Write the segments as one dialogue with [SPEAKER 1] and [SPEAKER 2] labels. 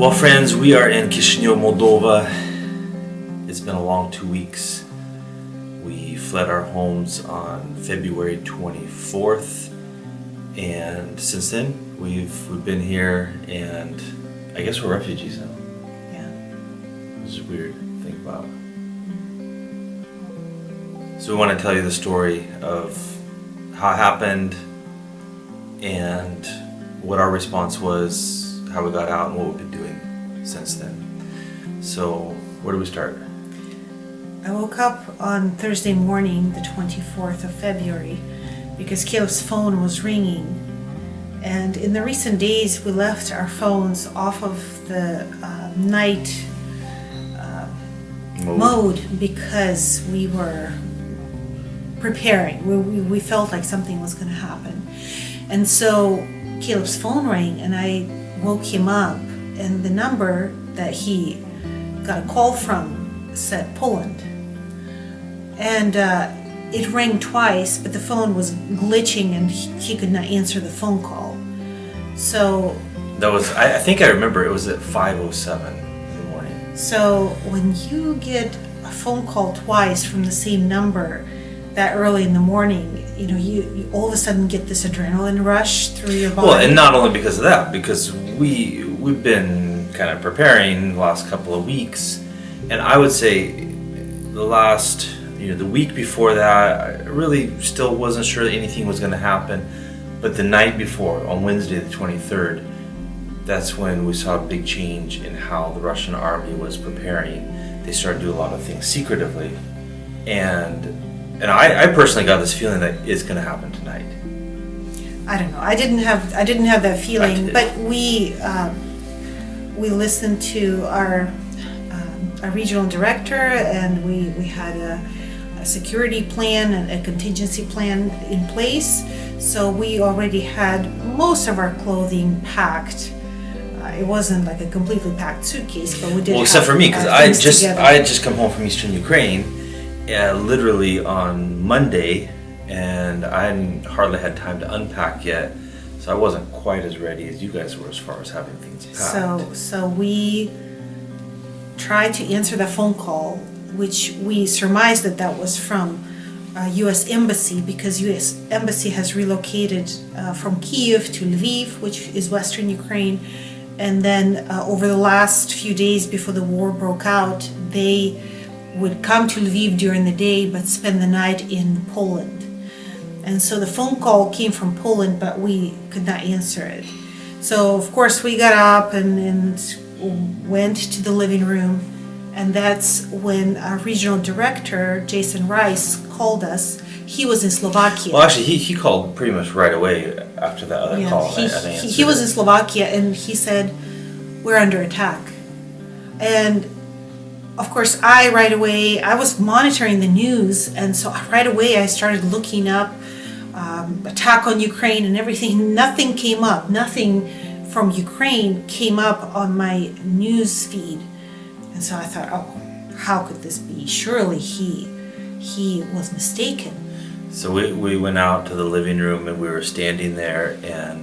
[SPEAKER 1] Well, friends, we are in Chisinau, Moldova. It's been a long 2 weeks. We fled our homes on February 24th, and since then we've been here, and I guess we're refugees now.
[SPEAKER 2] Yeah.
[SPEAKER 1] Which is weird to think about. So we want to tell you the story of how it happened and what our response was, how we got out, and what we've been doing since then. So where do we start?
[SPEAKER 2] I woke up on Thursday morning, the 24th of February, because Caleb's phone was ringing. And in the recent days, we left our phones off of the night mode because we were preparing. We felt like something was going to happen. And so Caleb's phone rang, and I woke him up, and the number that he got a call from said Poland. And it rang twice, but the phone was glitching and he could not answer the phone call. So
[SPEAKER 1] That was, I think I remember it was at 5:07 in the morning.
[SPEAKER 2] So when you get a phone call twice from the same number that early in the morning, you all of a sudden get this adrenaline rush through your body.
[SPEAKER 1] Well, and not only because of that, because we've been kind of preparing the last couple of weeks, and I would say the last, the week before that, I really still wasn't sure that anything was going to happen. But the night before, on Wednesday the 23rd, that's when we saw a big change in how the Russian army was preparing. They started to do a lot of things secretively, and I personally got this feeling that it's going to happen tonight.
[SPEAKER 2] I don't know. I didn't have that feeling, but we listened to our regional director, and we had a security plan and a contingency plan in place. So we already had most of our clothing packed. It wasn't like a completely packed suitcase, but we did.
[SPEAKER 1] Well, except
[SPEAKER 2] have
[SPEAKER 1] for me, because
[SPEAKER 2] our
[SPEAKER 1] I
[SPEAKER 2] things together.
[SPEAKER 1] had just come home from Eastern Ukraine, literally on Monday, and I hadn't hardly had time to unpack yet, so I wasn't quite as ready as you guys were as far as having things packed.
[SPEAKER 2] So we tried to answer the phone call, which we surmised that was from U.S. Embassy, because U.S. Embassy has relocated from Kyiv to Lviv, which is Western Ukraine. And then over the last few days before the war broke out, they would come to Lviv during the day but spend the night in Poland. And so the phone call came from Poland, but we could not answer it. So of course we got up and went to the living room, and that's when our regional director, Jason Rice, called us. He was in Slovakia.
[SPEAKER 1] Well, actually, he called pretty much right away after that other call.
[SPEAKER 2] He was in Slovakia, and he said, "We're under attack." And of course, I was monitoring the news, and so right away I started looking up attack on Ukraine and everything. Nothing came up. Nothing from Ukraine came up on my news feed. And so I thought, oh, how could this be? Surely he was mistaken.
[SPEAKER 1] So we went out to the living room, and we were standing there and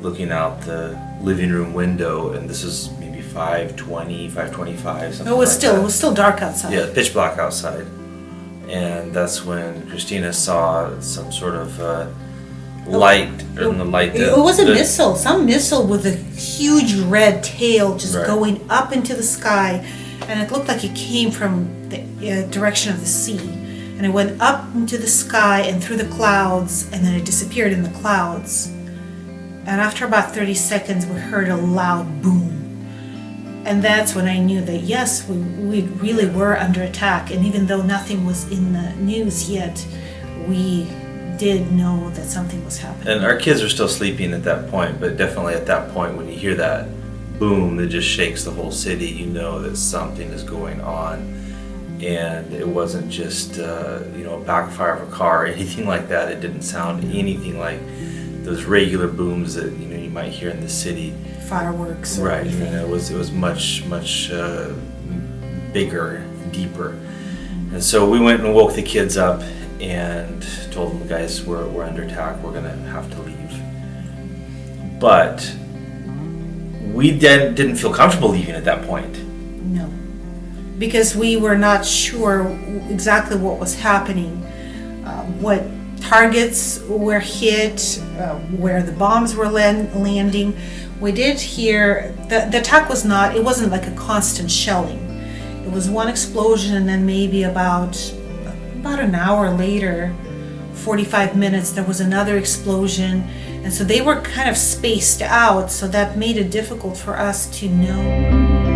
[SPEAKER 1] looking out the living room window, and this is maybe 5:20, 5:25, something
[SPEAKER 2] It was
[SPEAKER 1] like that.
[SPEAKER 2] still dark outside.
[SPEAKER 1] Yeah, pitch black outside. And that's when Christina saw some sort of light, or the light.
[SPEAKER 2] It was a missile, some missile with a huge red tail just
[SPEAKER 1] Right.
[SPEAKER 2] going up into the sky, and it looked like it came from the direction of the sea. And it went up into the sky and through the clouds, and then it disappeared in the clouds. And after about 30 seconds, we heard a loud boom. And that's when I knew that, yes, we really were under attack. And even though nothing was in the news yet, we did know that something was happening.
[SPEAKER 1] And our kids are still sleeping at that point, but definitely at that point, when you hear that boom that just shakes the whole city, you know that something is going on. And it wasn't just a backfire of a car or anything like that. It didn't sound anything like those regular booms that you might hear in the city.
[SPEAKER 2] Fireworks. Or
[SPEAKER 1] Right.
[SPEAKER 2] anything.
[SPEAKER 1] It was much bigger, deeper. And so we went and woke the kids up and told them, guys, we're under attack. We're gonna have to leave. But we didn't feel comfortable leaving at that point.
[SPEAKER 2] No, because we were not sure exactly what was happening, what targets were hit, where the bombs were landing. We did hear the attack it wasn't like a constant shelling. It was one explosion, and then maybe about an hour later, 45 minutes, there was another explosion. And so they were kind of spaced out, so that made it difficult for us to know